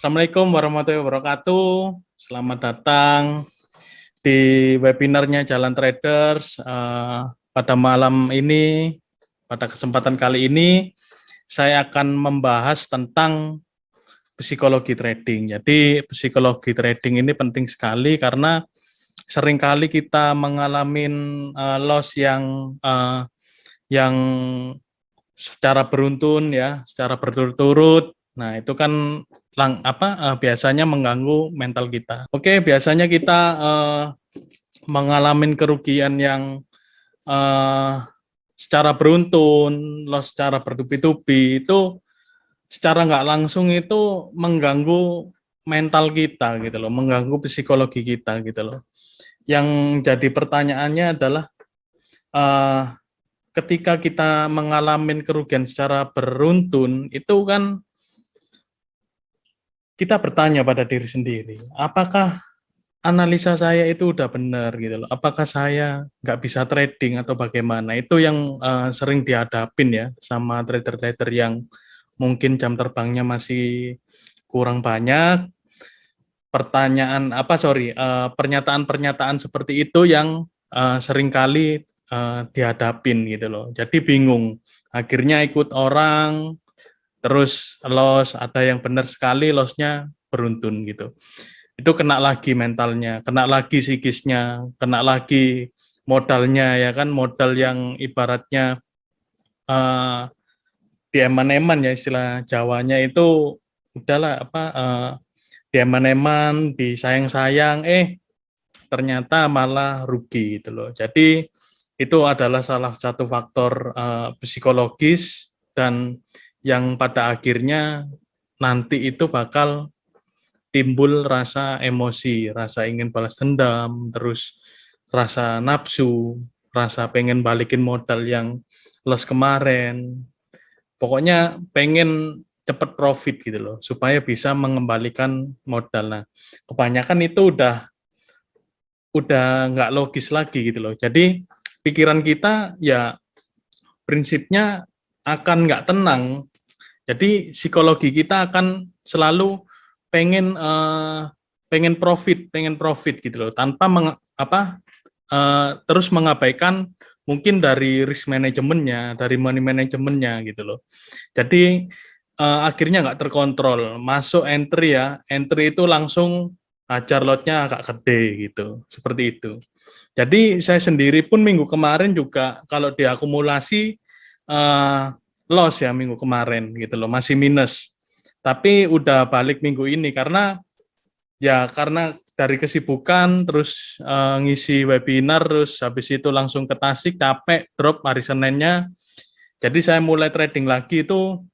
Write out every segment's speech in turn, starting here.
Assalamualaikum warahmatullahi wabarakatuh. Selamat datang di webinarnya Jalan Traders. Pada malam ini, pada kesempatan kali ini, saya akan membahas tentang psikologi trading. Jadi, psikologi trading ini penting sekali karena seringkali kita mengalami loss yang secara beruntun ya, secara berturut-turut. Nah, itu kan biasanya mengganggu mental kita. Oke, biasanya kita mengalami kerugian yang secara beruntun, loss secara bertubi-tubi itu secara nggak langsung itu mengganggu mental kita gitu loh, mengganggu psikologi kita gitu loh. Yang jadi pertanyaannya adalah ketika kita mengalami kerugian secara beruntun itu kan kita bertanya pada diri sendiri, apakah analisa saya itu udah benar gitu loh, apakah saya nggak bisa trading atau bagaimana. Itu yang sering dihadapin ya sama trader-trader yang mungkin jam terbangnya masih kurang banyak. Pernyataan-pernyataan seperti itu yang seringkali dihadapin gitu loh. Jadi bingung, akhirnya ikut orang, terus loss, ada yang benar sekali lossnya beruntun gitu. Itu kena lagi mentalnya, kena lagi psikisnya, kena lagi modalnya ya kan, modal yang ibaratnya dieman-eman ya istilah Jawanya itu udahlah dieman-eman, disayang-sayang, ternyata malah rugi gitu loh. Jadi itu adalah salah satu faktor psikologis dan yang pada akhirnya nanti itu bakal timbul rasa emosi, rasa ingin balas dendam, terus rasa nafsu, rasa pengen balikin modal yang loss kemarin. Pokoknya pengen cepat profit gitu loh, supaya bisa mengembalikan modal. Nah, kebanyakan itu udah nggak logis lagi gitu loh. Jadi pikiran kita ya prinsipnya akan nggak tenang. Jadi psikologi kita akan selalu pengen pengen profit gitu loh, tanpa terus mengabaikan mungkin dari risk manajemennya, dari money manajemennya gitu loh. Jadi akhirnya nggak terkontrol, masuk entry ya, entry itu langsung ajar lotnya agak gede gitu, seperti itu. Jadi saya sendiri pun minggu kemarin juga kalau diakumulasi loss ya minggu kemarin gitu loh, masih minus. Tapi udah balik minggu ini karena dari kesibukan terus ngisi webinar terus habis itu langsung ke Tasik, capek, drop hari Seninnya. Jadi saya mulai trading lagi itu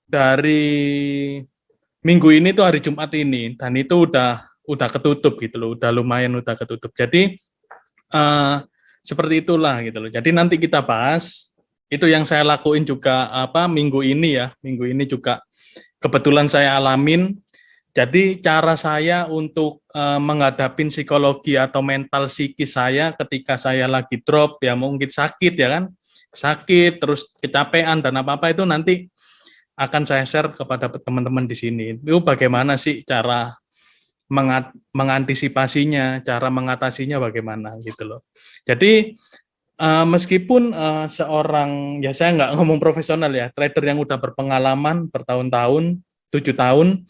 dari minggu ini tuh hari Jumat ini, dan itu udah ketutup gitu loh, udah lumayan udah ketutup. Jadi seperti itulah gitu loh. Jadi nanti kita bahas itu yang saya lakuin juga minggu ini ya, minggu ini juga kebetulan saya alamin. Jadi cara saya untuk menghadapi psikologi atau mental psikis saya ketika saya lagi drop ya, mungkin sakit ya kan, sakit terus kecapean dan apa-apa itu nanti akan saya share kepada teman-teman di sini. Itu bagaimana sih cara mengantisipasinya, cara mengatasinya bagaimana gitu loh. Jadi meskipun seorang, ya saya nggak ngomong profesional ya, trader yang udah berpengalaman bertahun-tahun, 7 tahun,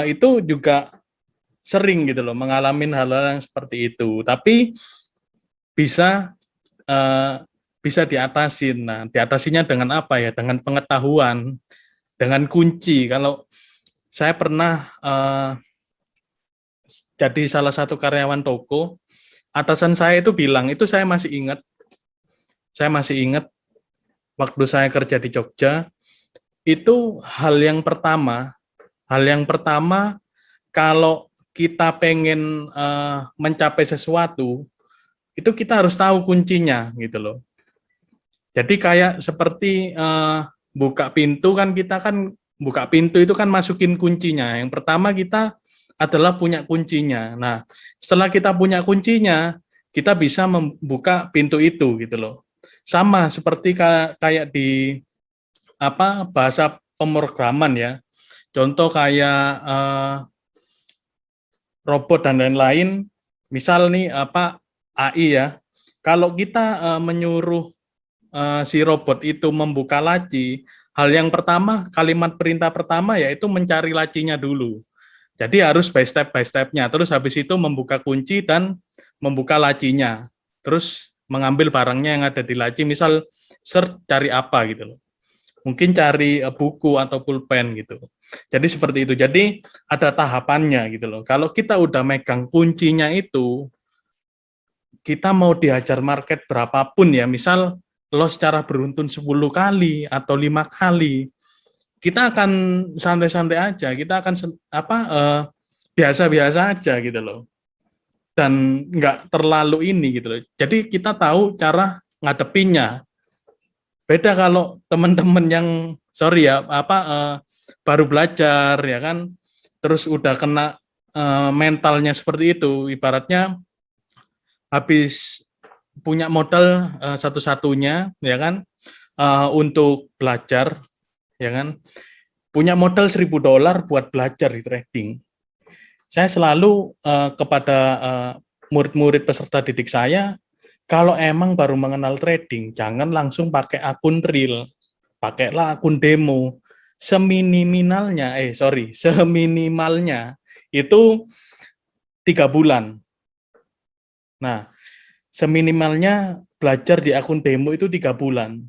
itu juga sering gitu loh mengalami hal-hal yang seperti itu. Tapi bisa eh, bisa diatasin. Nah, diatasinya dengan apa ya? Dengan pengetahuan, dengan kunci. Kalau saya pernah jadi salah satu karyawan toko, atasan saya itu bilang, itu saya masih ingat waktu saya kerja di Jogja, itu hal yang pertama kalau kita pengen mencapai sesuatu, itu kita harus tahu kuncinya gitu loh. Jadi kayak seperti buka pintu kan, kita kan buka pintu itu kan masukin kuncinya. Yang pertama kita adalah punya kuncinya. Nah, setelah kita punya kuncinya, kita bisa membuka pintu itu gitu loh. Sama seperti kayak di bahasa pemrograman ya. Contoh kayak robot dan lain-lain, misal nih apa AI ya, kalau kita menyuruh si robot itu membuka laci, hal yang pertama, kalimat perintah pertama yaitu mencari lacinya dulu. Jadi harus by step-nya. Terus habis itu membuka kunci dan membuka lacinya. Terus mengambil barangnya yang ada di laci, misal search cari apa gitu loh. Mungkin cari buku atau pulpen gitu. Jadi seperti itu. Jadi ada tahapannya gitu loh. Kalau kita udah megang kuncinya itu, kita mau dihajar market berapapun ya, misal lo secara beruntun 10 kali atau 5 kali, kita akan santai-santai aja, kita akan biasa-biasa aja gitu loh. Dan nggak terlalu ini gitu loh. Jadi kita tahu cara ngadepinnya. Beda kalau teman-teman yang sorry ya baru belajar ya kan, terus udah kena mentalnya seperti itu, ibaratnya habis punya modal satu-satunya ya kan, untuk belajar ya kan, punya modal $1.000 buat belajar di trading. Saya selalu kepada murid-murid peserta didik saya, kalau emang baru mengenal trading, jangan langsung pakai akun real, pakailah akun demo. Seminimalnya itu 3 bulan. Nah, seminimalnya belajar di akun demo itu 3 bulan.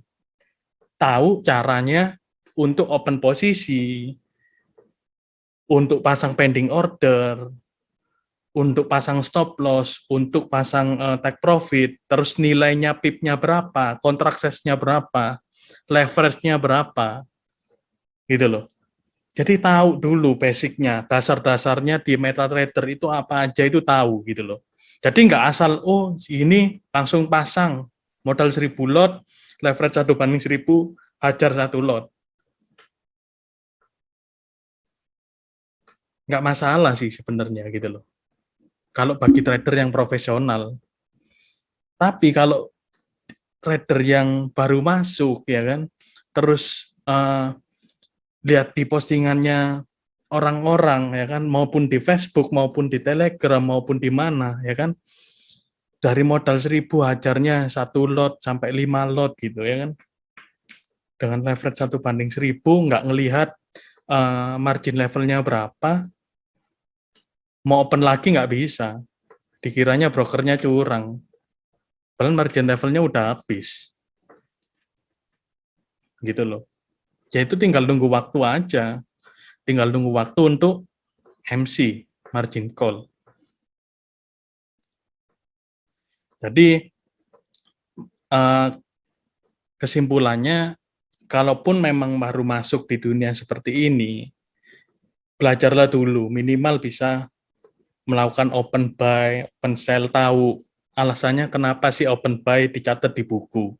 Tahu caranya untuk open posisi, untuk pasang pending order, untuk pasang stop loss, untuk pasang take profit, terus nilainya PIP-nya berapa, kontrak size-nya berapa, leverage-nya berapa, gitu loh. Jadi tahu dulu basic-nya, dasar-dasarnya di MetaTrader itu apa aja itu tahu gitu loh. Jadi nggak asal, oh ini langsung pasang, modal 1000 lot, leverage 1/1000, hajar 1 lot. Nggak masalah sih sebenarnya gitu loh. Kalau bagi trader yang profesional. Tapi kalau trader yang baru masuk ya kan, terus lihat di postingannya orang-orang ya kan, maupun di Facebook maupun di Telegram maupun di mana ya kan, dari modal 1000 hajarnya 1 lot sampai 5 lot gitu ya kan, dengan leverage 1/1000, nggak ngelihat margin levelnya berapa, mau open lagi nggak bisa, dikiranya brokernya curang, padahal margin levelnya udah habis gitu loh. Ya itu tinggal nunggu waktu aja, tinggal nunggu waktu untuk MC, margin call. Jadi kesimpulannya, kalaupun memang baru masuk di dunia seperti ini, belajarlah dulu, minimal bisa melakukan open buy, open sell, tahu alasannya kenapa sih open buy dicatat di buku,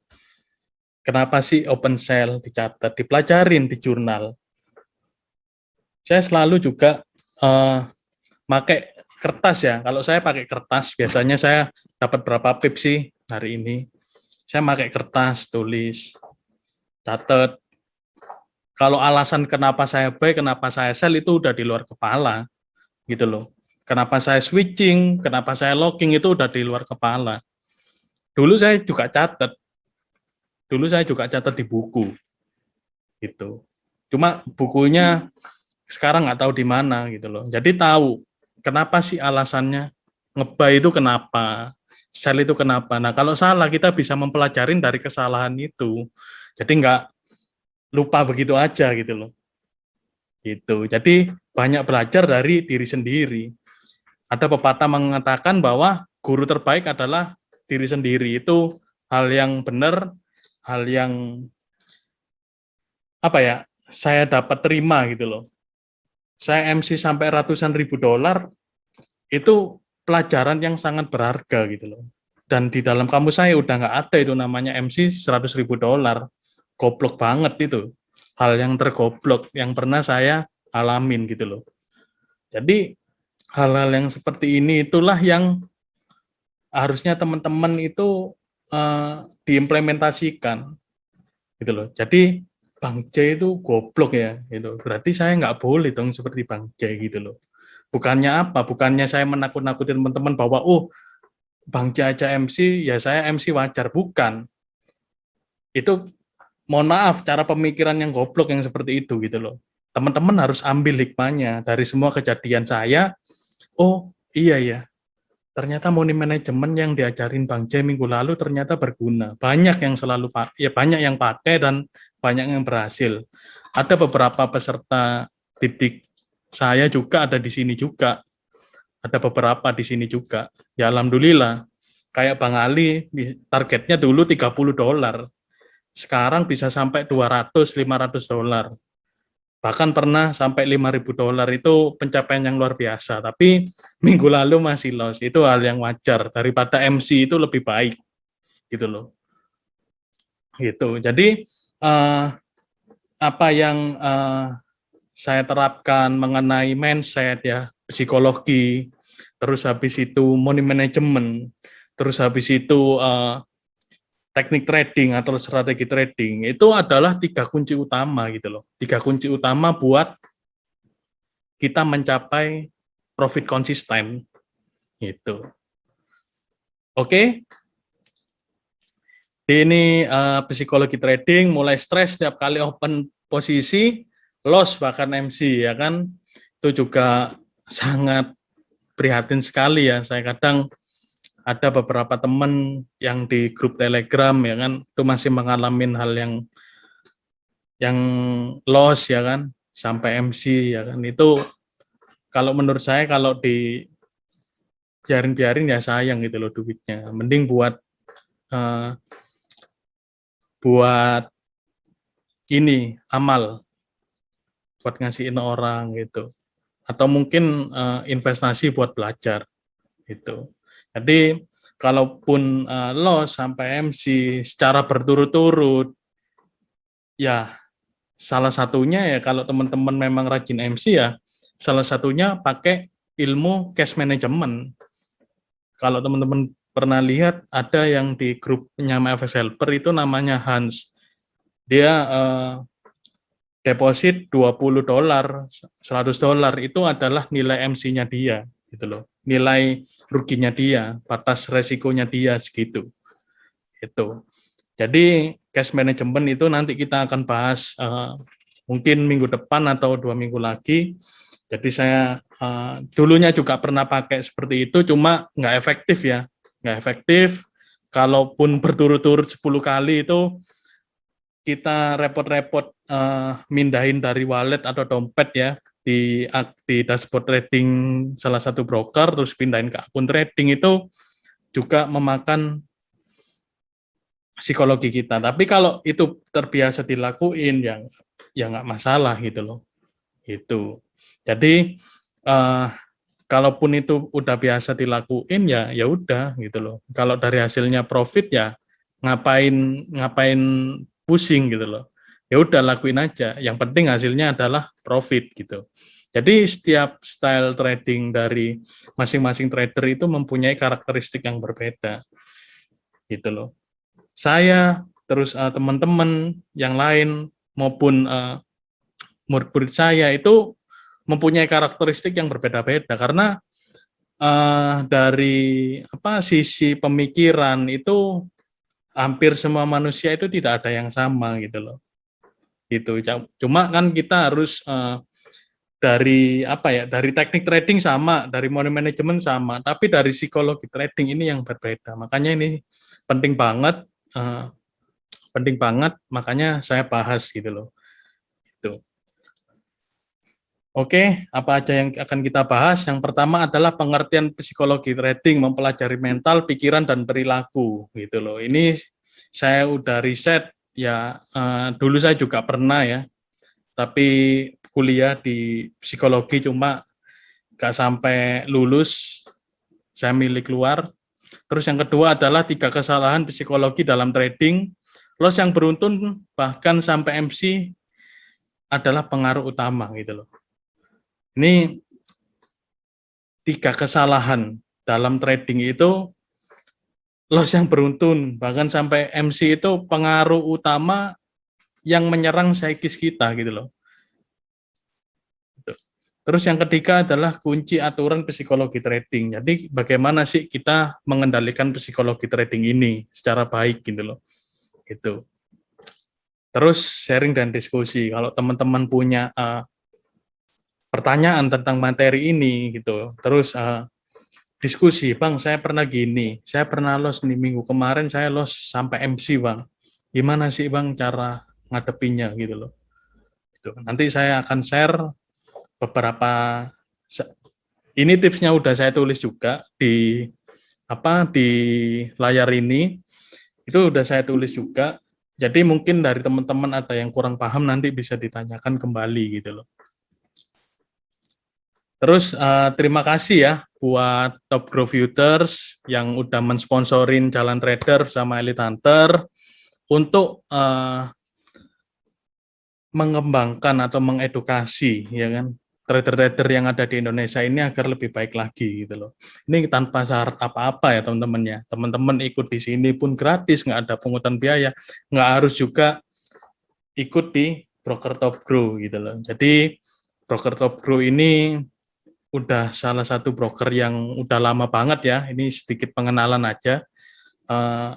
kenapa sih open sell dicatat, dipelajarin di jurnal. Saya selalu juga pakai kertas ya. Kalau saya pakai kertas, biasanya saya dapat berapa pip sih hari ini. Saya pakai kertas, tulis, catat. Kalau alasan kenapa saya buy, kenapa saya sell itu udah di luar kepala, gitu loh. Kenapa saya switching, kenapa saya locking itu udah di luar kepala. Dulu saya juga catat di buku, gitu. Cuma bukunya sekarang nggak tahu di mana, gitu loh. Jadi tahu kenapa sih alasannya, nge-buy itu kenapa, sell itu kenapa. Nah kalau salah kita bisa mempelajarin dari kesalahan itu. Jadi nggak lupa begitu aja gitu loh. Gitu. Jadi banyak belajar dari diri sendiri. Ada pepatah mengatakan bahwa guru terbaik adalah diri sendiri. Itu hal yang benar, hal yang apa ya, saya dapat terima gitu loh. Saya MC sampai ratusan ribu dolar, itu pelajaran yang sangat berharga gitu loh. Dan di dalam kamus saya udah nggak ada itu namanya MC 100 ribu dolar. Goblok banget itu. Hal yang tergoblok yang pernah saya alamin gitu loh. Jadi hal-hal yang seperti ini itulah yang harusnya teman-teman itu diimplementasikan gitu loh. Jadi Bang J itu goblok ya, gitu. Berarti saya nggak boleh dong seperti Bang J gitu loh. Bukannya apa? Bukannya saya menakut-nakutin teman-teman bahwa Bang J aja MC, ya saya MC wajar. Bukan. Itu mohon maaf cara pemikiran yang goblok yang seperti itu gitu loh. Teman-teman harus ambil hikmahnya dari semua kejadian saya. Oh iya ya, ternyata money management yang diajarin Bang J minggu lalu ternyata berguna. Banyak yang selalu ya banyak yang pakai dan banyak yang berhasil. Ada beberapa peserta didik saya juga ada di sini juga. Ada beberapa di sini juga. Ya alhamdulillah. Kayak Bang Ali targetnya dulu $30. Sekarang bisa sampai 200-500 dolar. Bahkan pernah sampai $5.000 itu pencapaian yang luar biasa. Tapi minggu lalu masih loss. Itu hal yang wajar. Daripada MC itu lebih baik. Gitu loh. Gitu. Jadi apa yang saya terapkan mengenai mindset ya, psikologi, terus habis itu money management, terus habis itu teknik trading atau strategi trading itu adalah 3 kunci utama gitu loh. 3 kunci utama buat kita mencapai profit konsisten gitu. Oke. Ini psikologi trading mulai stres setiap kali open posisi, loss bahkan MC ya kan. Itu juga sangat prihatin sekali ya. Saya kadang ada beberapa teman yang di grup Telegram ya kan itu masih mengalami hal yang loss ya kan sampai MC ya kan itu kalau menurut saya kalau di biarin ya sayang gitu loh duitnya mending buat ini amal buat ngasihin orang gitu atau mungkin investasi buat belajar gitu. Jadi kalaupun loss sampai MC secara berturut-turut ya salah satunya ya kalau teman-teman memang rajin MC ya salah satunya pakai ilmu cash management. Kalau teman-teman pernah lihat ada yang di grup penyama FS Helper itu namanya Hans. Dia deposit $20, $100 itu adalah nilai MC-nya dia gitu loh. Nilai ruginya dia, batas resikonya dia segitu. Itu. Jadi cash management itu nanti kita akan bahas mungkin minggu depan atau 2 minggu lagi. Jadi saya dulunya juga pernah pakai seperti itu, cuma nggak efektif ya, nggak efektif. Kalaupun berturut-turut 10 kali itu kita repot-repot mindahin dari wallet atau dompet ya di dashboard trading salah satu broker terus pindahin ke akun trading itu juga memakan psikologi kita. Tapi kalau itu terbiasa dilakuin ya nggak masalah gitu loh. Itu. Jadi kalaupun itu udah biasa dilakuin ya udah gitu loh. Kalau dari hasilnya profit ya ngapain pusing gitu loh. Ya udah lakuin aja. Yang penting hasilnya adalah profit gitu. Jadi setiap style trading dari masing-masing trader itu mempunyai karakteristik yang berbeda. Gitu loh. Saya terus teman-teman yang lain maupun murid-murid saya itu mempunyai karakteristik yang berbeda-beda karena dari sisi pemikiran itu hampir semua manusia itu tidak ada yang sama gitu loh. Gitu. Cuma kan kita harus dari teknik trading sama, dari money management sama, tapi dari psikologi trading ini yang berbeda. Makanya ini penting banget, makanya saya bahas gitu loh. Itu. Oke, apa aja yang akan kita bahas? Yang pertama adalah pengertian psikologi trading, mempelajari mental, pikiran, dan perilaku, gitu loh. Ini saya udah riset, ya dulu saya juga pernah ya, tapi kuliah di psikologi cuma nggak sampai lulus, saya milih keluar. Terus yang kedua adalah 3 kesalahan psikologi dalam trading, loss yang beruntun bahkan sampai MC adalah pengaruh utama, gitu loh. Ini 3 kesalahan dalam trading itu loss yang beruntun bahkan sampai MC itu pengaruh utama yang menyerang psikis kita gitu loh. Terus yang ketiga adalah kunci aturan psikologi trading. Jadi bagaimana sih kita mengendalikan psikologi trading ini secara baik gitu loh. Gitu. Terus sharing dan diskusi. Kalau teman-teman punya pertanyaan tentang materi ini gitu, terus diskusi, Bang, saya pernah gini, saya pernah los nih minggu kemarin, saya los sampai MC, Bang. Gimana sih, Bang, cara ngadepinya gitu loh. Gitu. Nanti saya akan share beberapa, ini tipsnya udah saya tulis juga di layar ini, itu udah saya tulis juga. Jadi mungkin dari teman-teman ada yang kurang paham nanti bisa ditanyakan kembali gitu loh. Terus terima kasih ya buat Top Grow Futures yang udah mensponsorin Jalan Trader sama Elite Hunter untuk mengembangkan atau mengedukasi ya kan trader-trader yang ada di Indonesia ini agar lebih baik lagi gitu loh. Ini tanpa syarat apa-apa ya teman-teman ya. Teman-teman ikut di sini pun gratis, nggak ada pungutan biaya, nggak harus juga ikut di Broker Top Grow gitu loh. Jadi Broker Top Grow ini udah salah satu broker yang udah lama banget ya. Ini sedikit pengenalan aja.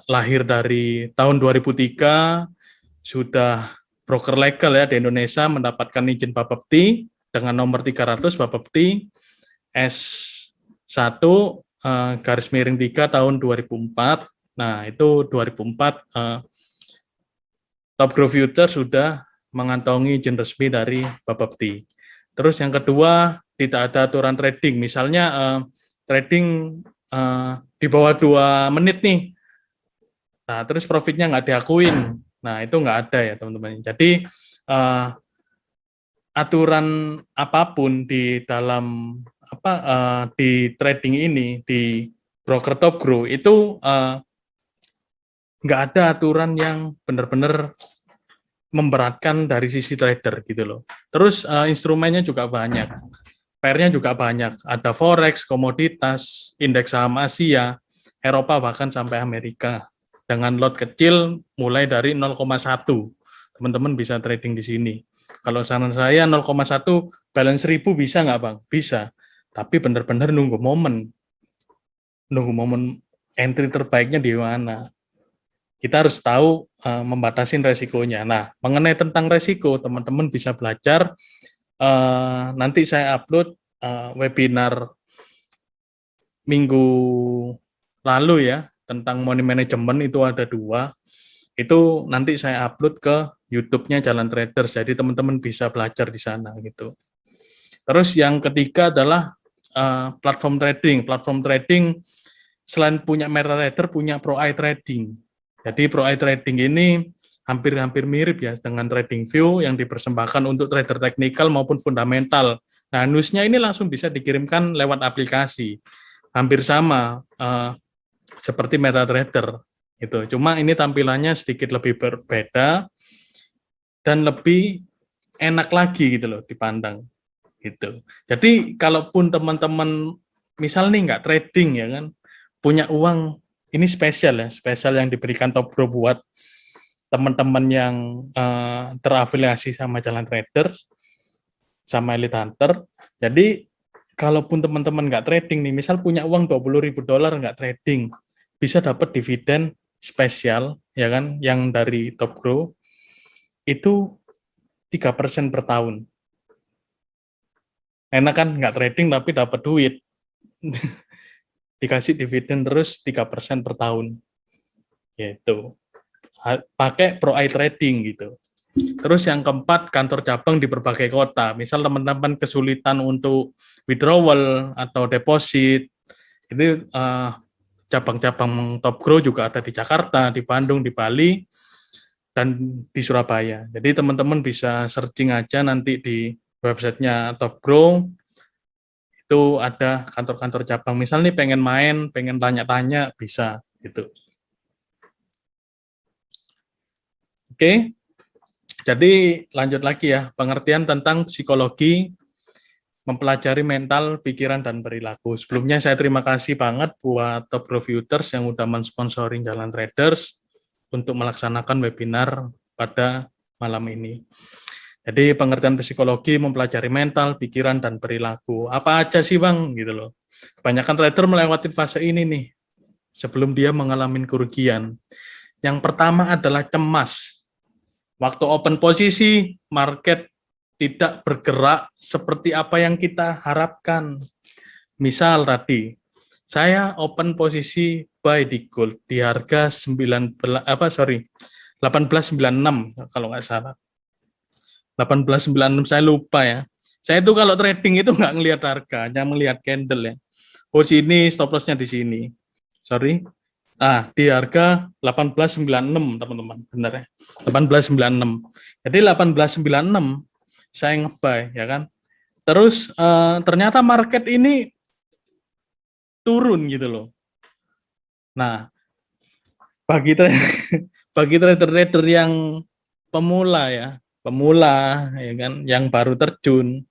Lahir dari tahun 2003, sudah broker legal ya di Indonesia, mendapatkan izin Bapepti dengan nomor 300 Bapepti S1 garis miring 3 tahun 2004. Nah, itu 2004 Top Grow Future sudah mengantongi izin resmi dari Bapepti. Terus yang kedua, tidak ada aturan trading. Misalnya trading di bawah 2 menit nih. Nah, terus profitnya nggak diakuin. Nah, itu nggak ada ya, teman-teman. Jadi, aturan apapun di dalam di trading ini, di broker Top Grow, itu nggak ada aturan yang benar-benar memberatkan dari sisi trader gitu loh. Terus instrumennya juga banyak. Pairnya juga banyak. Ada forex, komoditas, indeks saham Asia, Eropa bahkan sampai Amerika. Dengan lot kecil mulai dari 0,1. Teman-teman bisa trading di sini. Kalau saran saya 0,1 balance 1000 bisa nggak Bang? Bisa. Tapi benar-benar nunggu momen. Nunggu momen entry terbaiknya di mana. Kita harus tahu membatasin resikonya. Nah, mengenai tentang resiko, teman-teman bisa belajar. Nanti saya upload webinar minggu lalu ya, tentang money management itu ada 2. Itu nanti saya upload ke YouTube-nya Jalan Traders, jadi teman-teman bisa belajar di sana gitu. Terus yang ketiga adalah platform trading. Platform trading selain punya MetaTrader, punya Pro Eye Trading. Jadi Pro Eye Trading ini hampir-hampir mirip ya dengan TradingView yang dipersembahkan untuk trader teknikal maupun fundamental. Nah, newsnya ini langsung bisa dikirimkan lewat aplikasi. Hampir sama seperti MetaTrader. Gitu. Cuma ini tampilannya sedikit lebih berbeda dan lebih enak lagi gitu loh dipandang. Gitu. Jadi kalaupun teman-teman misal nih nggak trading ya kan, punya uang, ini spesial ya, spesial yang diberikan Top Grow buat teman-teman yang terafiliasi sama Jalan Traders, sama Elite Hunter. Jadi kalaupun teman-teman nggak trading nih, misal punya uang $20.000 nggak trading, bisa dapat dividen spesial ya kan, yang dari Top Grow itu 3% per tahun. Enak kan, nggak trading tapi dapat duit. Dikasih dividen terus 3% per tahun. Gitu. Pakai Pro Eye Trading gitu. Terus yang keempat, kantor cabang di berbagai kota. Misal teman-teman kesulitan untuk withdrawal atau deposit, itu cabang-cabang Top Grow juga ada di Jakarta, di Bandung, di Bali, dan di Surabaya. Jadi teman-teman bisa searching aja nanti di websitenya Top Grow, itu ada kantor-kantor cabang. Misal nih pengen main, pengen tanya-tanya, bisa gitu. Oke, jadi lanjut lagi ya, pengertian tentang psikologi, mempelajari mental, pikiran, dan perilaku. Sebelumnya saya terima kasih banget buat Top Grow Futures yang udah mensponsoring Jalan Traders untuk melaksanakan webinar pada malam ini. Jadi pengertian psikologi mempelajari mental, pikiran, dan perilaku. Apa aja sih Bang? Gitu loh. Kebanyakan trader melewati fase ini nih, sebelum dia mengalami kerugian. Yang pertama adalah cemas. Waktu open posisi, market tidak bergerak seperti apa yang kita harapkan. Misal tadi, saya open posisi buy di gold di harga 1896 kalau nggak salah. 1896 saya lupa ya. Saya itu kalau trading itu nggak ngelihat harga, hanya melihat candle ya. Oh sini stop loss-nya di sini. Sorry. Di harga 1896 teman-teman, benar ya. 1896. Jadi 1896 saya nge-buy ya kan. Terus ternyata market ini turun gitu loh. Nah, bagi bagi trader-trader yang pemula ya kan, yang baru terjun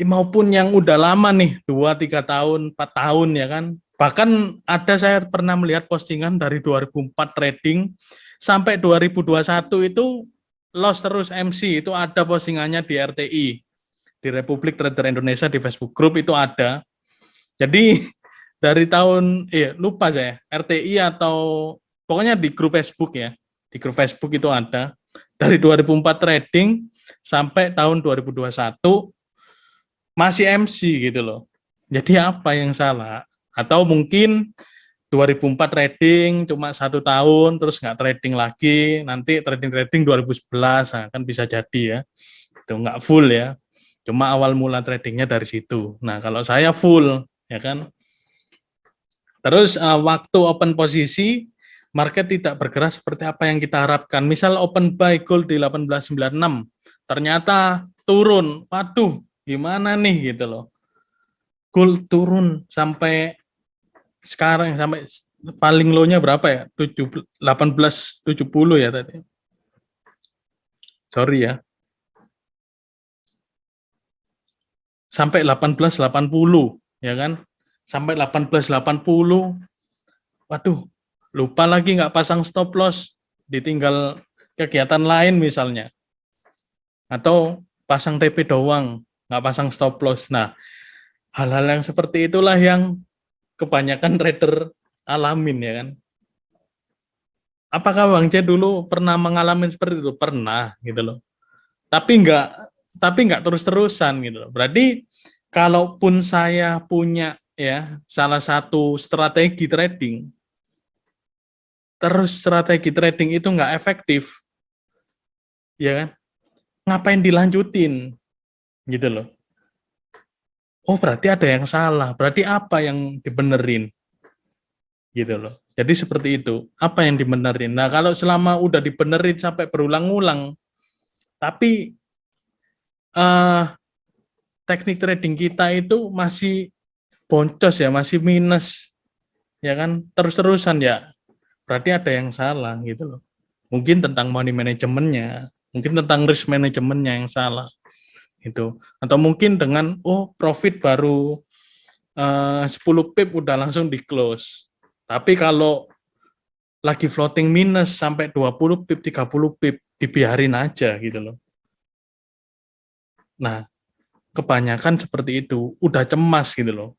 maupun yang udah lama nih 2, 3 tahun, 4 tahun ya kan. Bahkan ada saya pernah melihat postingan dari 2004 trading sampai 2021 itu loss terus MC, itu ada postingannya di RTI, di Republik Trader Indonesia, di Facebook Group itu ada. Jadi dari tahun lupa saya RTI atau pokoknya di grup Facebook ya, di grup Facebook itu ada dari 2004 trading sampai tahun 2021 masih MC gitu loh. Jadi apa yang salah? Atau mungkin 2004 trading cuma 1 tahun terus nggak trading lagi, nanti trading 2011, nah, kan bisa jadi ya, itu nggak full ya, cuma awal mula tradingnya dari situ. Nah kalau saya full ya kan. Terus waktu open posisi market tidak bergerak seperti apa yang kita harapkan. Misal open buy gold di 1896 ternyata turun, waduh gimana nih gitu loh. Gold turun sampai sekarang, sampai paling low-nya berapa ya? 1870 ya tadi. Sorry ya. Sampai 1880 ya kan? Sampai 1880. Waduh, lupa lagi nggak pasang stop loss, ditinggal kegiatan lain misalnya. Atau pasang TP doang, nggak pasang stop loss. Nah, hal-hal yang seperti itulah yang kebanyakan trader alamin ya kan. Apakah Bang C dulu pernah mengalami seperti itu? Pernah gitu loh. Tapi nggak terus-terusan gitu loh. Berarti kalaupun saya punya ya salah satu strategi trading, terus strategi trading itu nggak efektif, ya kan? Ngapain dilanjutin gitu loh? Oh berarti ada yang salah. Berarti apa yang dibenerin gitu loh? Jadi seperti itu. Apa yang dibenerin? Nah kalau selama udah dibenerin sampai berulang-ulang, tapi teknik trading kita itu masih boncos ya, masih minus, ya kan, terus-terusan ya, berarti ada yang salah gitu loh. Mungkin tentang money manajemennya, mungkin tentang risk manajemennya yang salah itu, atau mungkin dengan profit baru 10 pip udah langsung di close. Tapi kalau lagi floating minus sampai 20 pip, 30 pip, dibiarin aja gitu loh. Nah, kebanyakan seperti itu, udah cemas gitu loh.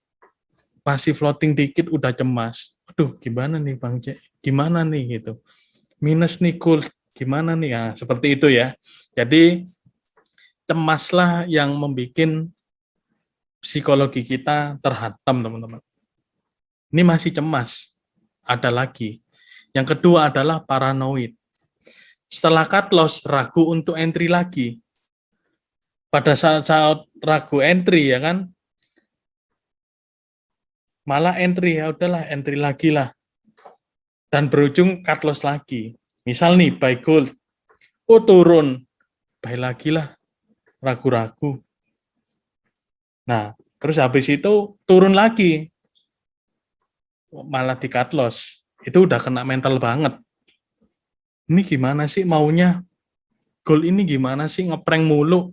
Masih floating dikit udah cemas. Aduh, gimana nih Bang C? Gimana nih gitu. Minus nih gold, gimana nih? Ya, seperti itu ya. Jadi cemaslah yang membuat psikologi kita terhantam, teman-teman. Ini masih cemas. Ada lagi. Yang kedua adalah paranoid. Setelah cut loss, ragu untuk entry lagi. Pada saat ragu entry ya kan, malah entry, ya udahlah entry lagi lah. Dan berujung cut loss lagi. Misal nih buy gold, turun, buy lagi lah, ragu-ragu. Nah, terus habis itu turun lagi, malah di cut loss. Itu udah kena mental banget. Ini gimana sih maunya? Gold ini gimana sih ngeprank mulu?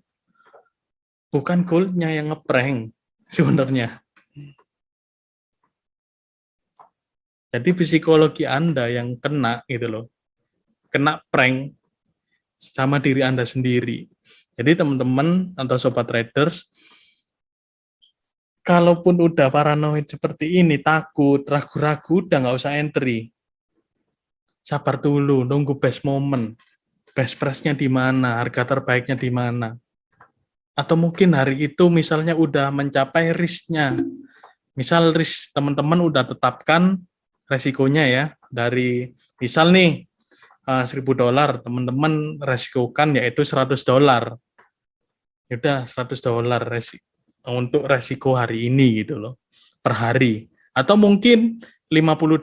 Bukan goldnya yang ngeprank sebenarnya. Jadi psikologi Anda yang kena gitu loh. Kena prank. sama diri Anda sendiri. Jadi teman-teman atau sobat traders, kalaupun udah paranoid seperti ini, takut, ragu-ragu, udah nggak usah entry. Sabar dulu, nunggu best moment. Best price-nya di mana, harga terbaiknya di mana. Atau mungkin hari itu misalnya udah mencapai risk-nya. Misal risk teman-teman udah tetapkan resikonya ya, dari misal nih $1.000, teman-teman resikokan yaitu $100. Ya udah $100 untuk resiko hari ini gitu loh, per hari. Atau mungkin $50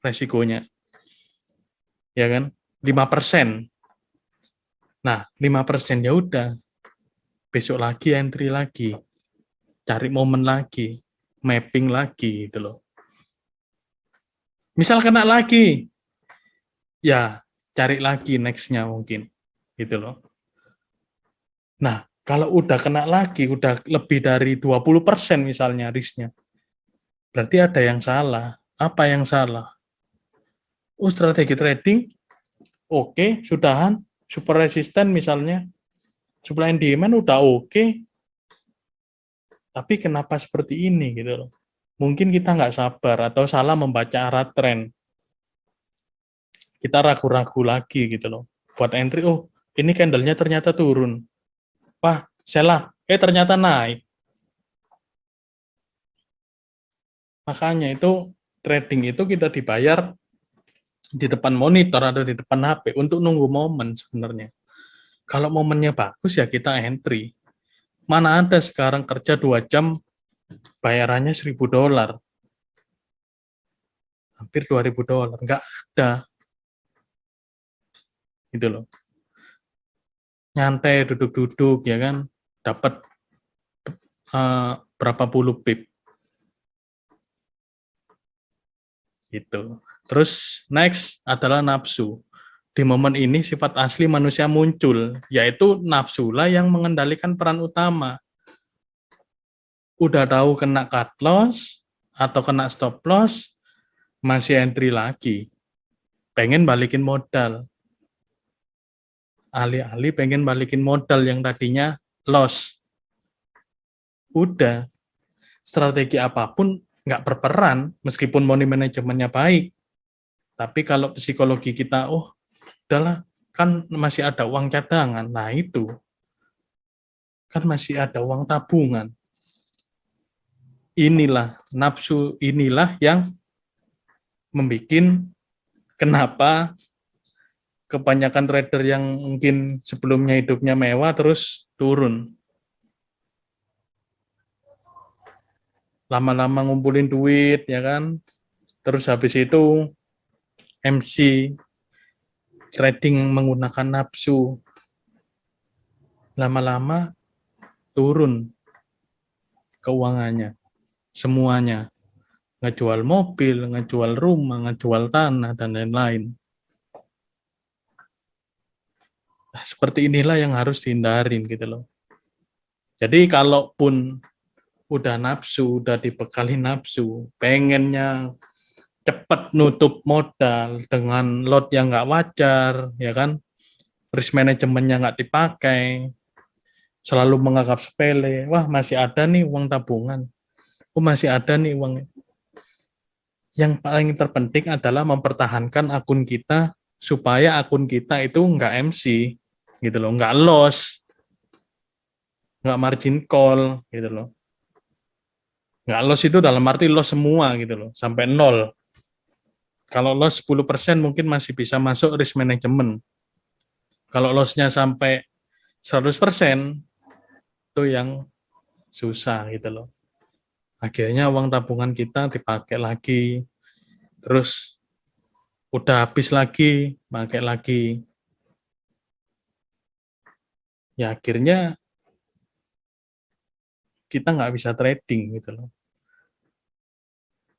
resikonya. Ya kan? 5%. Nah, 5% ya udah. Besok lagi entry lagi. Cari momen lagi, mapping lagi gitu loh. Misal kena lagi, ya cari lagi next-nya mungkin gitu loh. Nah, kalau udah kena lagi, udah lebih dari 20% misalnya risk-nya, berarti ada yang salah. Apa yang salah? Oh, strategi trading, oke, sudahan, super resisten misalnya, supply and demand udah oke, tapi kenapa seperti ini gitu loh. Mungkin kita nggak sabar atau salah membaca arah tren. Kita ragu-ragu lagi gitu loh. Buat entry, oh ini candle-nya ternyata turun. Wah, salah. Ternyata naik. Makanya itu trading itu kita dibayar di depan monitor atau di depan HP untuk nunggu momen sebenarnya. Kalau momennya bagus ya kita entry. Mana ada sekarang kerja 2 jam bayarannya $1.000. Hampir $2.000. Nggak ada. Gitu loh. Nyantai duduk-duduk ya kan. Dapat berapa puluh pip. Gitu. Terus next adalah nafsu. Di momen ini sifat asli manusia muncul, yaitu nafsulah yang mengendalikan peran utama. Udah tahu kena cut loss atau kena stop loss, masih entry lagi. Pengen balikin modal. Alih-alih pengen balikin modal yang tadinya loss. Udah, strategi apapun nggak berperan, meskipun money manajemennya baik. Tapi kalau psikologi kita, oh udahlah, kan masih ada uang cadangan. Nah itu, kan masih ada uang tabungan. Inilah, nafsu inilah yang membuat kenapa kebanyakan trader yang mungkin sebelumnya hidupnya mewah terus turun. Lama-lama ngumpulin duit, ya kan? Terus habis itu MC, trading menggunakan nafsu. Lama-lama turun keuangannya, semuanya. Ngejual mobil, ngejual rumah, ngejual tanah, dan lain-lain. Nah, seperti inilah yang harus dihindarin gitu loh. Jadi kalaupun udah nafsu, udah dibekali nafsu, pengennya cepat nutup modal dengan lot yang nggak wajar, ya kan? Risk manajemennya nggak dipakai, selalu menganggap sepele. Wah, masih ada nih uang tabungan. Oh, masih ada nih uang. Yang paling terpenting adalah mempertahankan akun kita supaya akun kita itu nggak MC, gitu loh, nggak loss, nggak margin call, gitu loh. Nggak loss itu dalam arti loss semua gitu loh, sampai nol. Kalau loss 10% mungkin masih bisa masuk risk management. Kalau loss-nya sampai 100% itu yang susah gitu loh. Akhirnya uang tabungan kita dipakai lagi, terus udah habis lagi, pakai lagi. Ya akhirnya kita nggak bisa trading gitu loh.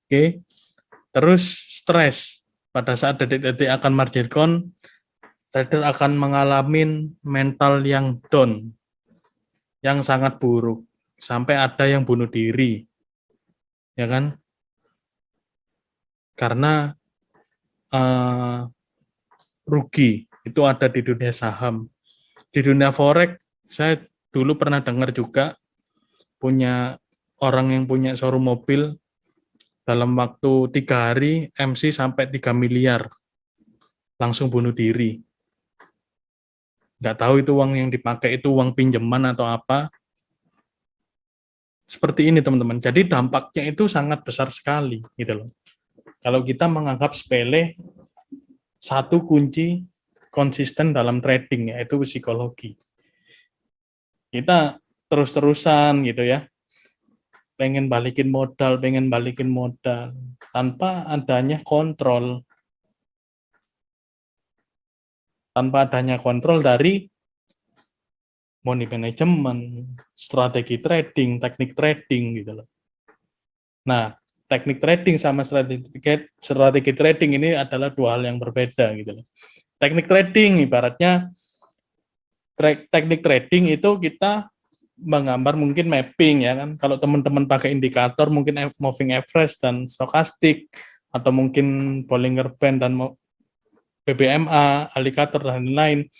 Oke, terus stres. Pada saat detik-detik akan margin call, trader akan mengalami mental yang down, yang sangat buruk, sampai ada yang bunuh diri, ya kan? Karena rugi itu ada di dunia saham. Di dunia forex, saya dulu pernah dengar juga punya orang yang punya showroom mobil dalam waktu 3 hari MC sampai 3 miliar langsung bunuh diri. Nggak tahu itu uang yang dipakai itu uang pinjaman atau apa. Seperti ini teman-teman. Jadi dampaknya itu sangat besar sekali gitu loh. Kalau kita menganggap sepele satu kunci konsisten dalam trading yaitu psikologi. Kita terus-terusan gitu ya. Pengen balikin modal tanpa adanya kontrol. Tanpa adanya kontrol dari money management, strategi trading, teknik trading gitu loh. Nah, teknik trading sama strategi trading ini adalah dua hal yang berbeda gitu loh. Teknik trading ibaratnya teknik trading itu kita menggambar mungkin mapping ya kan. Kalau teman-teman pakai indikator mungkin moving average dan stochastic atau mungkin Bollinger Band dan BBMA, alligator dan lain-lain.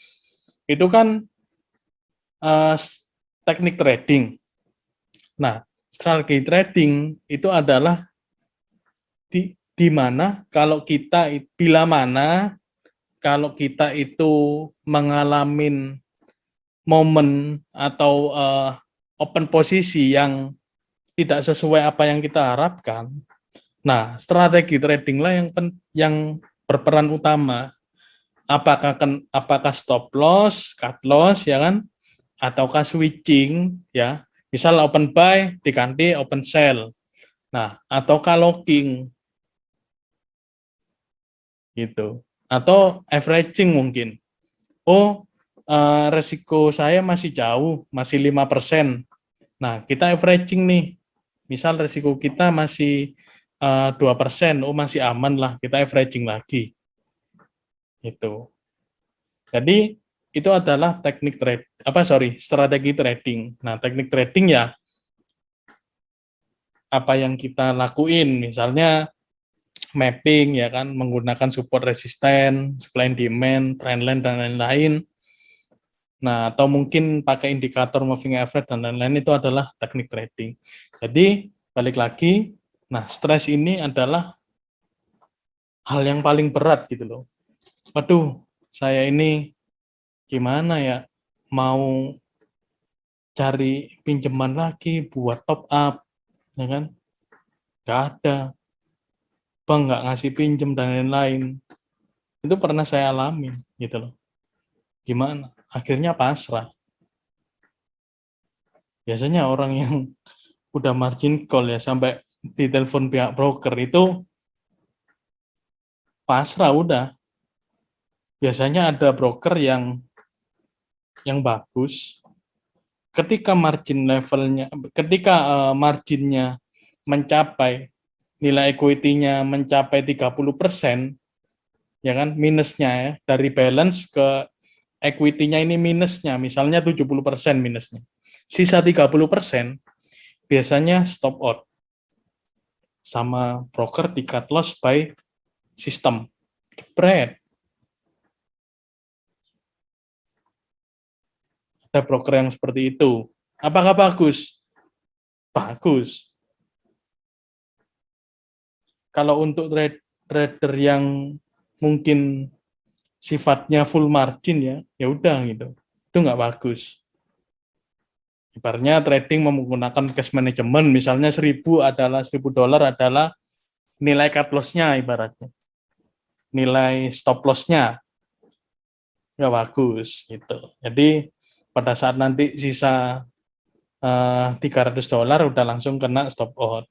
Itu kan teknik trading. Nah, strategi trading itu adalah di mana kalau kita bila mana kalau kita itu mengalami momen atau open posisi yang tidak sesuai apa yang kita harapkan. Nah, strategi trading lah yang berperan utama. Apakah stop loss, cut loss ya kan, ataukah switching ya. Misal open buy diganti open sell. Nah, ataukah locking gitu. Atau averaging mungkin. Oh, resiko saya masih jauh, masih 5%. Nah, kita averaging nih. Misal resiko kita masih 2%, oh masih aman lah, kita averaging lagi. Itu. Jadi itu adalah strategi trading. Nah, teknik trading ya apa yang kita lakuin, misalnya mapping ya kan, menggunakan support resisten, supply and demand, trendline dan lain-lain. Nah, atau mungkin pakai indikator moving average dan lain-lain itu adalah teknik trading. Jadi, balik lagi, nah stres ini adalah hal yang paling berat gitu loh. Waduh, saya ini gimana ya, mau cari pinjaman lagi buat top up, ya kan? Gak ada, bank nggak ngasih pinjam dan lain-lain. Itu pernah saya alami gitu loh. Gimana? Akhirnya pasrah. Biasanya orang yang udah margin call ya sampai ditelepon pihak broker itu pasrah udah. Biasanya ada broker yang bagus ketika marginnya mencapai nilai equity-nya mencapai 30%, ya kan, minusnya ya, dari balance ke equity-nya ini minusnya, misalnya 70% minusnya. Sisa 30% biasanya stop out sama broker di cut loss by system. Jebret. Ada broker yang seperti itu. Apakah bagus? Bagus. Kalau untuk trader yang mungkin sifatnya full margin ya, ya udah gitu. Itu nggak bagus. Ibaratnya trading menggunakan cash management, misalnya $1.000 adalah nilai cut loss-nya ibaratnya. Nilai stop loss-nya nggak bagus gitu. Jadi pada saat nanti sisa $300 udah langsung kena stop out.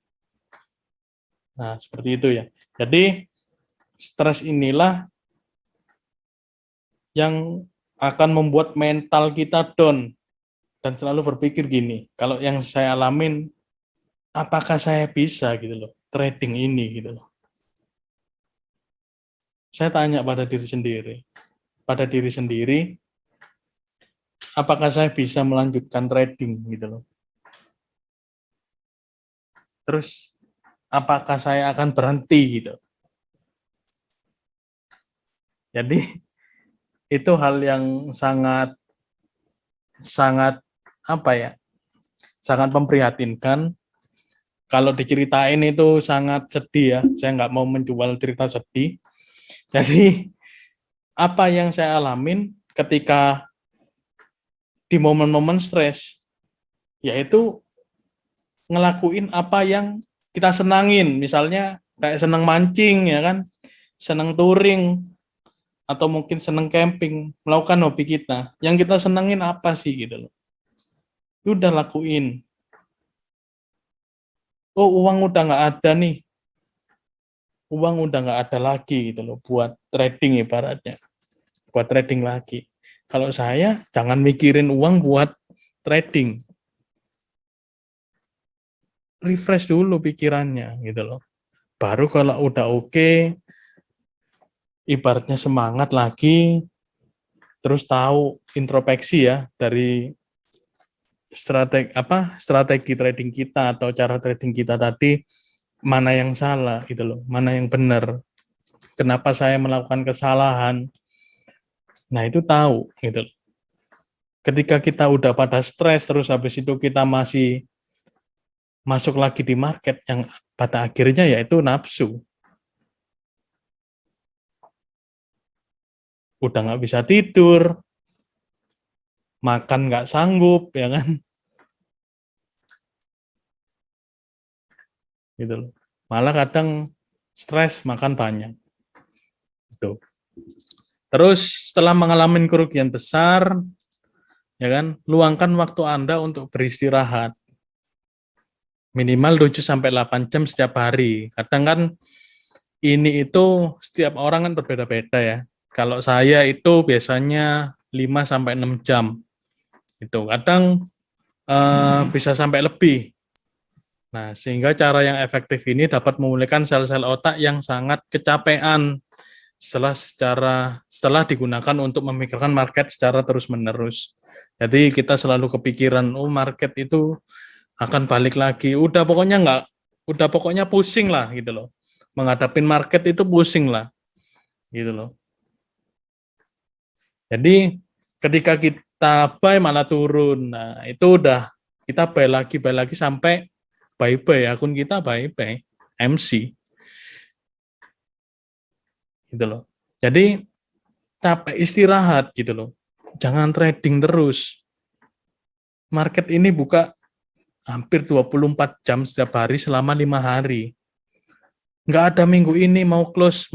Nah, seperti itu ya. Jadi stres inilah yang akan membuat mental kita down dan selalu berpikir gini, kalau yang saya alamin, apakah saya bisa gitu loh, trading ini gitu loh. Saya tanya pada diri sendiri, apakah saya bisa melanjutkan trading gitu loh. Terus, apakah saya akan berhenti gitu. Jadi, itu hal yang sangat sangat apa ya? Sangat memprihatinkan. Kalau diceritain itu sangat sedih ya. Saya nggak mau menjual cerita sedih. Jadi apa yang saya alamin ketika di momen-momen stres, yaitu ngelakuin apa yang kita senangin. Misalnya kayak senang mancing ya kan, senang touring, atau mungkin senang camping, melakukan hobi kita. Yang kita senangin apa sih gitu loh. Udah lakuin. Oh, uang udah nggak ada nih. Uang udah nggak ada lagi gitu loh buat trading ibaratnya. Buat trading lagi. Kalau saya jangan mikirin uang buat trading. Refresh dulu pikirannya gitu loh. Baru kalau udah oke, ibaratnya semangat lagi, terus tahu introspeksi ya dari strategi trading kita atau cara trading kita tadi, mana yang salah gitu loh, mana yang benar, kenapa saya melakukan kesalahan. Nah itu tahu gitu loh. Ketika kita udah pada stres terus habis itu kita masih masuk lagi di market yang pada akhirnya yaitu nafsu, udah nggak bisa tidur, makan nggak sanggup ya kan, gitu loh. Malah kadang stres makan banyak gitu. Terus setelah mengalami kerugian besar, ya kan, luangkan waktu Anda untuk beristirahat. Minimal 7 sampai 8 jam setiap hari. Kadang kan ini itu setiap orang kan berbeda-beda ya. Kalau saya itu biasanya 5 sampai 6 jam. Itu kadang bisa sampai lebih. Nah, sehingga cara yang efektif ini dapat memulihkan sel-sel otak yang sangat kecapean setelah digunakan untuk memikirkan market secara terus-menerus. Jadi kita selalu kepikiran, oh market itu akan balik lagi. Udah pokoknya pusing lah gitu loh. Menghadapin market itu pusing lah gitu loh. Jadi ketika kita buy malah turun. Nah, itu udah kita buy lagi sampai bye-bye akun kita bye-bye MC gitu loh. Jadi capek istirahat gitu loh. Jangan trading terus. Market ini buka hampir 24 jam setiap hari selama 5 hari. Nggak ada minggu ini mau close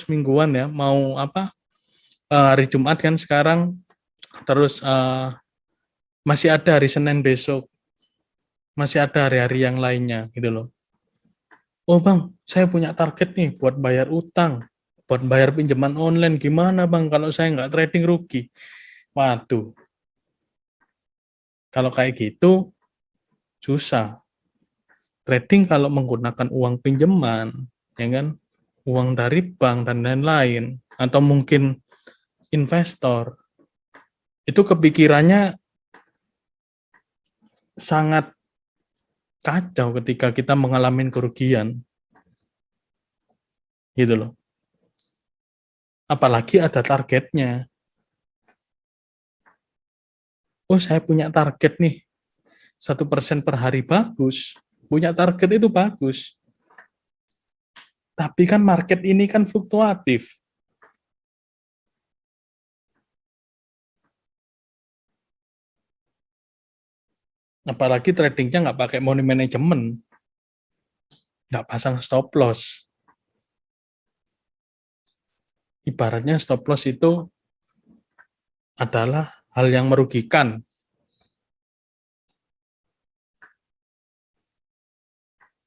mingguan ya, mau apa hari Jumat kan sekarang, terus masih ada hari Senin besok, masih ada hari-hari yang lainnya gitu loh. Oh bang, saya punya target nih buat bayar utang, buat bayar pinjaman online, gimana bang kalau saya nggak trading rugi? Waduh, kalau kayak gitu susah. Trading kalau menggunakan uang pinjaman, ya kan, uang dari bank dan lain-lain, atau mungkin investor, itu kepikirannya sangat kacau ketika kita mengalami kerugian, gitu loh. Apalagi ada targetnya. Oh, saya punya target nih, 1% per hari bagus. Punya target itu bagus. Tapi kan market ini kan fluktuatif. Apalagi tradingnya nggak pakai money management, nggak pasang stop loss. Ibaratnya stop loss itu adalah hal yang merugikan.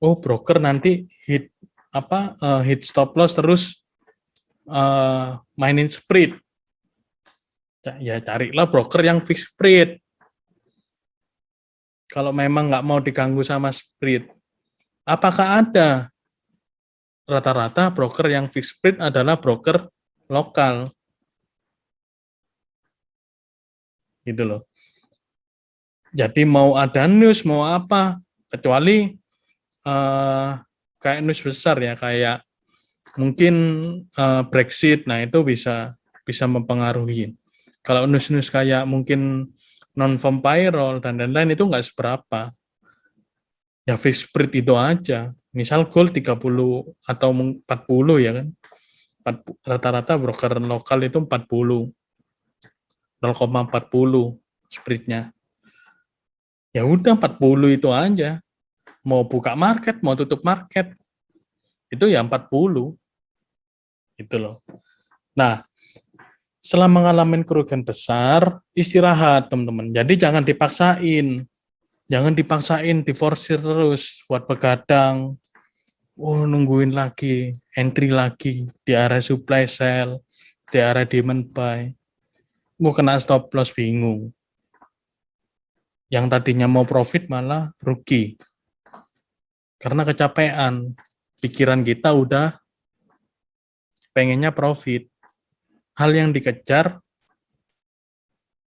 Oh, broker nanti hit stop loss terus mainin spread. Ya carilah broker yang fix spread. Kalau memang nggak mau diganggu sama spread, apakah ada? Rata-rata broker yang fix spread adalah broker lokal, gitu loh. Jadi mau ada news, mau apa, kecuali kayak news besar ya, kayak mungkin Brexit, nah itu bisa bisa mempengaruhi. Kalau nus-nus kayak mungkin non-viral dan lain-lain itu nggak seberapa. Ya fixed spread itu aja. Misal gold 30 atau 40 ya kan. Rata-rata broker lokal itu 40. 0,40 spreadnya. Ya udah 40 itu aja. Mau buka market, mau tutup market, itu ya 40. Gitu loh. Nah, setelah mengalami kerugian besar, istirahat teman-teman. Jadi jangan dipaksain. Jangan dipaksain, diforsir terus buat begadang. Oh, nungguin lagi, entry lagi di area supply sell, di area demand buy. Mau kena stop loss bingung. Yang tadinya mau profit malah rugi. Karena kecapean. Pikiran kita udah pengennya profit. Hal yang dikejar,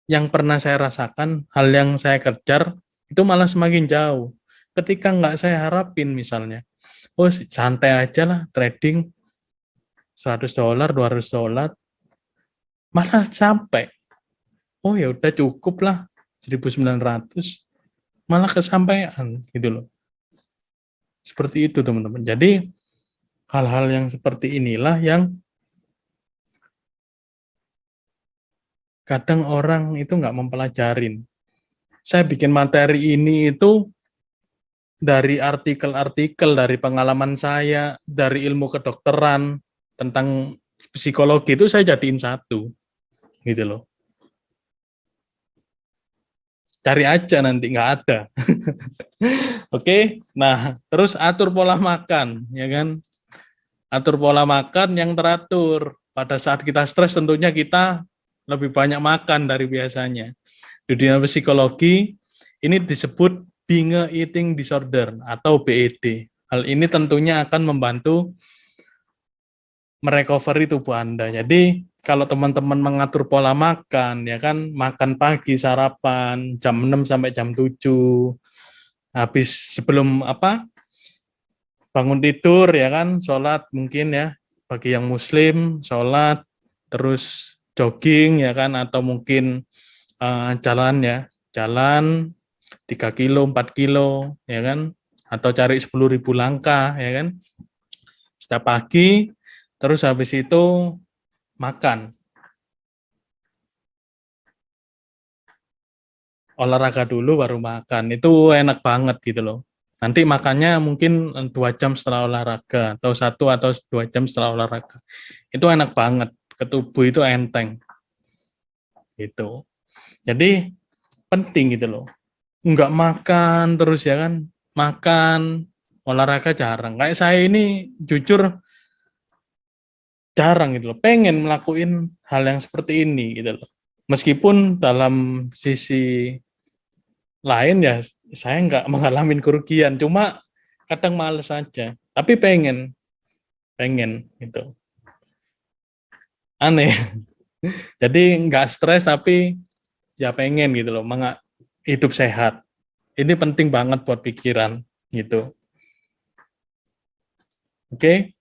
yang pernah saya rasakan, hal yang saya kejar, itu malah semakin jauh. Ketika nggak saya harapin misalnya, oh santai aja lah trading $100, $200, malah sampai. Oh ya udah cukup lah 1.900, malah kesampaian gitu loh. Seperti itu teman-teman. Jadi hal-hal yang seperti inilah yang kadang orang itu nggak mempelajarin. Saya bikin materi ini itu dari artikel-artikel, dari pengalaman saya, dari ilmu kedokteran, tentang psikologi itu saya jadiin satu, gitu loh. Cari aja nanti, nggak ada. Oke, nah terus atur pola makan, ya kan? Atur pola makan yang teratur. Pada saat kita stres tentunya kita lebih banyak makan dari biasanya. Di dunia psikologi, ini disebut binge eating disorder atau BED. Hal ini tentunya akan membantu merecovery tubuh Anda. Jadi kalau teman-teman mengatur pola makan, ya kan, makan pagi sarapan jam 6 sampai jam 7, habis sebelum bangun tidur ya kan, sholat mungkin ya, bagi yang muslim, sholat, terus jogging ya kan, atau mungkin jalan ya, jalan 3 kilo, 4 kilo ya kan, atau cari 10.000 langkah ya kan, setiap pagi, terus habis itu makan. Olahraga dulu baru makan, itu enak banget gitu loh. Nanti makannya mungkin 2 jam setelah olahraga, atau 1 atau 2 jam setelah olahraga. Itu enak banget, ke tubuh itu enteng. Gitu. Jadi penting gitu loh. Enggak makan terus ya kan, makan, olahraga jarang. Kayak saya ini jujur jarang gitu loh, pengen melakukan hal yang seperti ini gitu loh. Meskipun dalam sisi lain ya saya nggak mengalami kerugian, cuma kadang males aja. Tapi pengen gitu. Aneh. Jadi nggak stres tapi ya pengen gitu loh, hidup sehat. Ini penting banget buat pikiran gitu. Oke.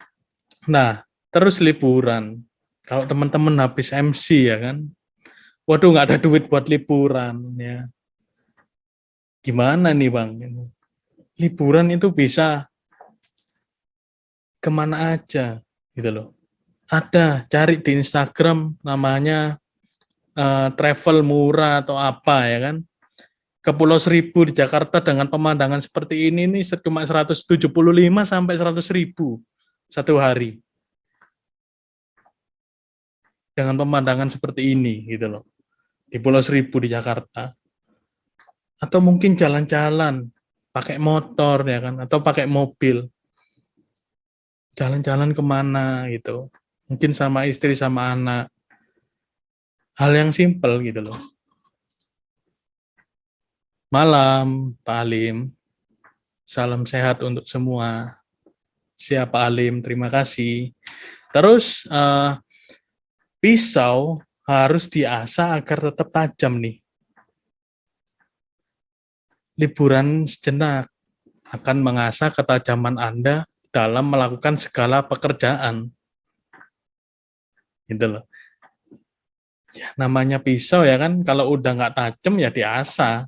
Nah, terus liburan. Kalau teman-teman habis MC ya kan, waduh nggak ada duit buat liburan ya. Gimana nih Bang? Liburan itu bisa kemana aja gitu loh. Ada, cari di Instagram namanya travel murah atau apa ya kan. Ke Pulau Seribu di Jakarta dengan pemandangan seperti ini nih cuma 175 sampai 100.000 satu hari. Dengan pemandangan seperti ini gitu loh. Di Pulau Seribu di Jakarta. Atau mungkin jalan-jalan pakai motor ya kan, atau pakai mobil. Jalan-jalan kemana gitu. Mungkin sama istri sama anak. Hal yang simpel gitu loh. Malam, Pak Alim. Salam sehat untuk semua. Siapa Alim, terima kasih. Terus pisau harus diasah agar tetap tajam nih. Liburan sejenak akan mengasah ketajaman Anda dalam melakukan segala pekerjaan. Gitu loh. Ya, namanya pisau ya kan, kalau udah nggak tajam ya diasah.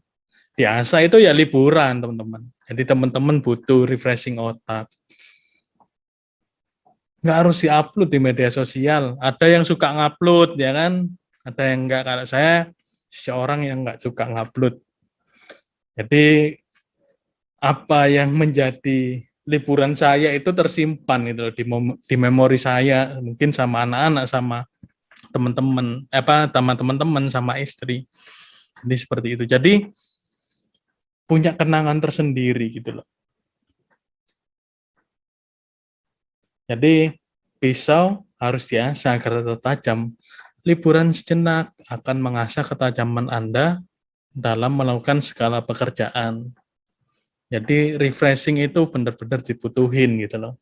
Diasah itu ya liburan, teman-teman. Jadi teman-teman butuh refreshing otak. Nggak harus diupload di media sosial. Ada yang suka ngupload, ya kan? Ada yang nggak. Kalau saya seorang yang nggak suka ngupload. Jadi apa yang menjadi liburan saya itu tersimpan itu di memori saya, mungkin sama anak-anak, sama teman-teman, sama teman-teman, sama istri. Jadi seperti itu. Jadi punya kenangan tersendiri gitu loh. Jadi pisau harus diasah agar tetap tajam. Liburan sejenak akan mengasah ketajaman Anda dalam melakukan segala pekerjaan. Jadi refreshing itu benar-benar dibutuhin gitu loh.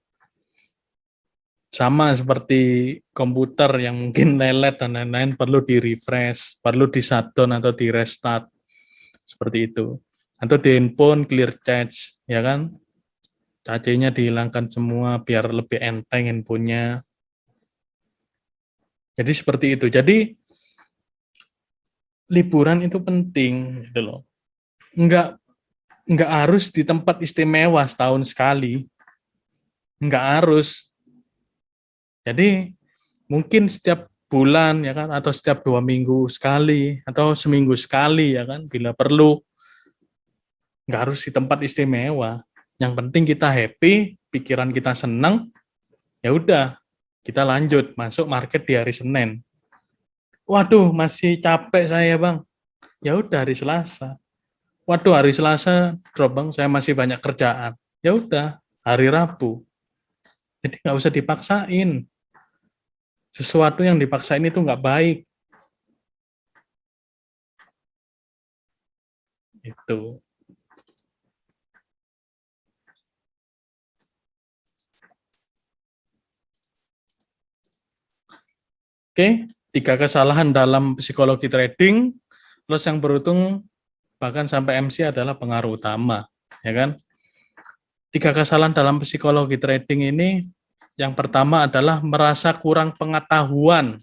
Sama seperti komputer yang mungkin lelet dan lain-lain, perlu di-refresh, perlu di-shutdown atau di-restart. Seperti itu. Atau di handphone clear cache, ya kan? Cacenya dihilangkan semua biar lebih enteng handphonenya. Jadi seperti itu. Jadi liburan itu penting gitu loh. Enggak harus di tempat istimewa setahun sekali. Enggak harus. Jadi mungkin setiap bulan ya kan, atau setiap 2 minggu sekali, atau seminggu sekali ya kan, bila perlu. Enggak harus di tempat istimewa. Yang penting kita happy, pikiran kita senang, ya udah, kita lanjut masuk market di hari Senin. Waduh, masih capek saya bang. Ya udah hari Selasa. Waduh, hari Selasa drop bang, saya masih banyak kerjaan. Ya udah, hari Rabu. Jadi nggak usah dipaksain. Sesuatu yang dipaksain itu nggak baik. Itu. Oke, 3 kesalahan dalam psikologi trading. Plus yang beruntung bahkan sampai MC adalah pengaruh utama, ya kan? 3 kesalahan dalam psikologi trading ini, yang pertama adalah merasa kurang pengetahuan